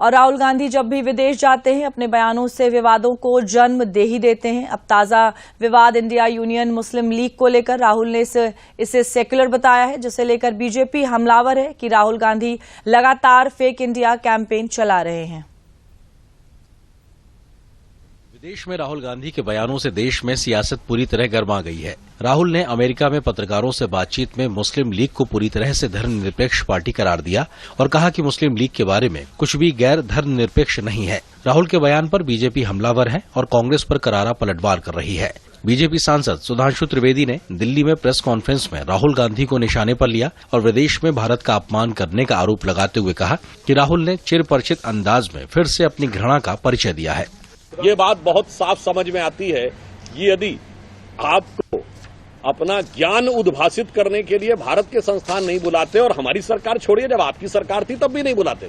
और राहुल गांधी जब भी विदेश जाते हैं अपने बयानों से विवादों को जन्म दे ही देते हैं। अब ताजा विवाद इंडिया यूनियन मुस्लिम लीग को लेकर राहुल ने इसे सेक्युलर बताया है, जिसे लेकर बीजेपी हमलावर है कि राहुल गांधी लगातार फेक इंडिया कैंपेन चला रहे हैं। विदेश में राहुल गांधी के बयानों से देश में सियासत पूरी तरह गर्मा गई है। राहुल ने अमेरिका में पत्रकारों से बातचीत में मुस्लिम लीग को पूरी तरह से धर्मनिरपेक्ष पार्टी करार दिया और कहा कि मुस्लिम लीग के बारे में कुछ भी गैर धर्मनिरपेक्ष नहीं है। राहुल के बयान पर बीजेपी हमलावर है और कांग्रेस पर करारा पलटवार कर रही है। बीजेपी सांसद सुधांशु त्रिवेदी ने दिल्ली में प्रेस कॉन्फ्रेंस में राहुल गांधी को निशाने पर लिया और विदेश में भारत का अपमान करने का आरोप लगाते हुए कहा कि राहुल ने चिरपरिचित अंदाज में फिर से अपनी घृणा का परिचय दिया है। ये बात बहुत साफ समझ में आती है कि यदि आपको अपना ज्ञान उद्भासित करने के लिए भारत के संस्थान नहीं बुलाते, और हमारी सरकार छोड़िए, जब आपकी सरकार थी तब भी नहीं बुलाते,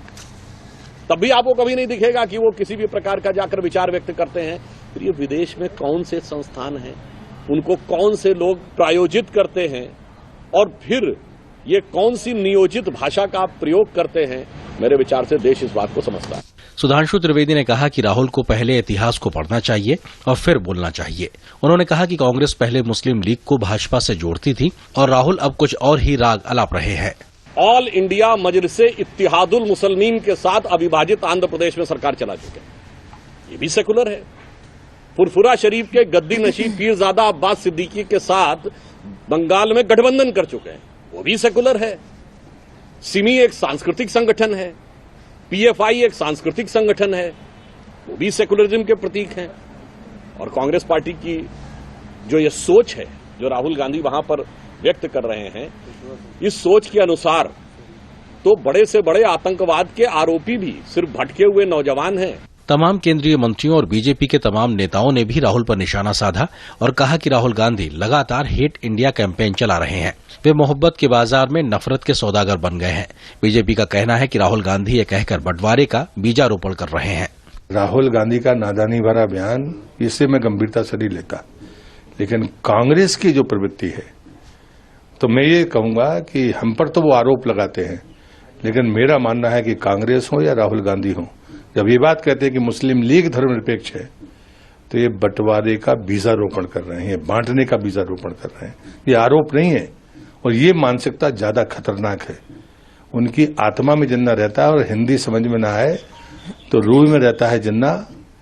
तब भी आपको कभी नहीं दिखेगा कि वो किसी भी प्रकार का जाकर विचार व्यक्त करते हैं। फिर ये विदेश में कौन से संस्थान हैं, उनको कौन से लोग प्रायोजित करते हैं और फिर ये कौन सी नियोजित भाषा का आप प्रयोग करते हैं, मेरे विचार से देश इस बात को समझता है। सुधांशु त्रिवेदी ने कहा कि राहुल को पहले इतिहास को पढ़ना चाहिए और फिर बोलना चाहिए। उन्होंने कहा कि कांग्रेस पहले मुस्लिम लीग को भाजपा से जोड़ती थी और राहुल अब कुछ और ही राग अलाप रहे हैं। ऑल इंडिया मजलिसे इत्तिहादुल मुसलमीन के साथ अविभाजित आंध्र प्रदेश में सरकार चला चुके हैं, ये भी सेकुलर है। फुरफुरा शरीफ के गद्दी नशीब पीरजादा अब्बास सिद्दीकी के साथ बंगाल में गठबंधन कर चुके हैं, वो भी सेकुलर है। सिमी एक सांस्कृतिक संगठन है, पीएफआई एक सांस्कृतिक संगठन है, वो भी सेकुलरिज्म के प्रतीक हैं। और कांग्रेस पार्टी की जो ये सोच है, जो राहुल गांधी वहां पर व्यक्त कर रहे हैं, इस सोच के अनुसार तो बड़े से बड़े आतंकवाद के आरोपी भी सिर्फ भटके हुए नौजवान हैं। तमाम केंद्रीय मंत्रियों और बीजेपी के तमाम नेताओं ने भी राहुल पर निशाना साधा और कहा कि राहुल गांधी लगातार हेट इंडिया कैंपेन चला रहे हैं। वे मोहब्बत के बाजार में नफरत के सौदागर बन गए हैं। बीजेपी का कहना है कि राहुल गांधी ये कहकर बंटवारे का बीजारोपण कर रहे हैं। राहुल गांधी का नादानी भरा बयान, इसे मैं गंभीरता से नहीं लेता, लेकिन कांग्रेस की जो प्रवृत्ति है, तो मैं ये कहूंगा कि हम पर तो वो आरोप लगाते हैं, लेकिन मेरा मानना है कि कांग्रेस हो या राहुल गांधी हो, जब ये बात कहते हैं कि मुस्लिम लीग धर्मनिरपेक्ष है, तो ये बंटवारे का बीजारोपण कर रहे हैं, बांटने का बीजारोपण कर रहे हैं। ये आरोप नहीं है, और ये मानसिकता ज्यादा खतरनाक है। उनकी आत्मा में जिन्ना रहता है, और हिंदी समझ में ना आए तो रूह में रहता है जिन्ना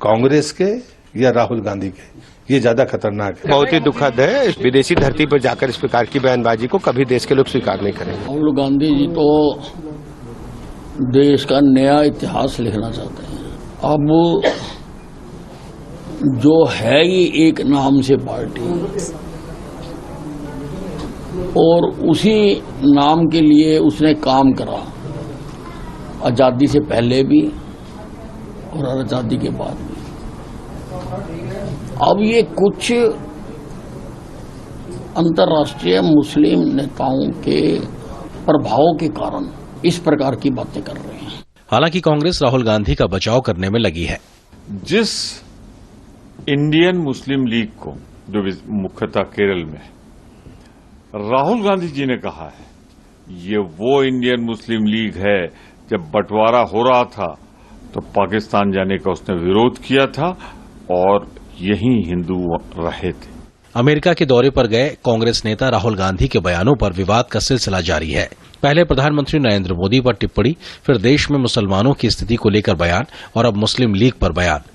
कांग्रेस के या राहुल गांधी के, ये ज्यादा खतरनाक है। बहुत ही दुखद है, विदेशी धरती पर जाकर इस प्रकार की बयानबाजी को कभी देश के लोग स्वीकार नहीं करेंगे। राहुल गांधी जी तो देश का नया इतिहास लिखना चाहते हैं। अब जो है ही एक नाम से पार्टी, और उसी नाम के लिए उसने काम करा, आजादी से पहले भी और आजादी के बाद भी। अब ये कुछ अंतर्राष्ट्रीय मुस्लिम नेताओं के प्रभाव के कारण इस प्रकार की बातें कर रहे हैं। हालांकि कांग्रेस राहुल गांधी का बचाव करने में लगी है। जिस इंडियन मुस्लिम लीग को, जो मुख्यतः केरल में राहुल गांधी जी ने कहा है, ये वो इंडियन मुस्लिम लीग है, जब बंटवारा हो रहा था तो पाकिस्तान जाने का उसने विरोध किया था और यही हिंदू रहे थे। अमेरिका के दौरे पर गए कांग्रेस नेता राहुल गांधी के बयानों पर विवाद का सिलसिला जारी है। पहले प्रधानमंत्री नरेंद्र मोदी पर टिप्पणी, फिर देश में मुसलमानों की स्थिति को लेकर बयान और अब मुस्लिम लीग पर बयान।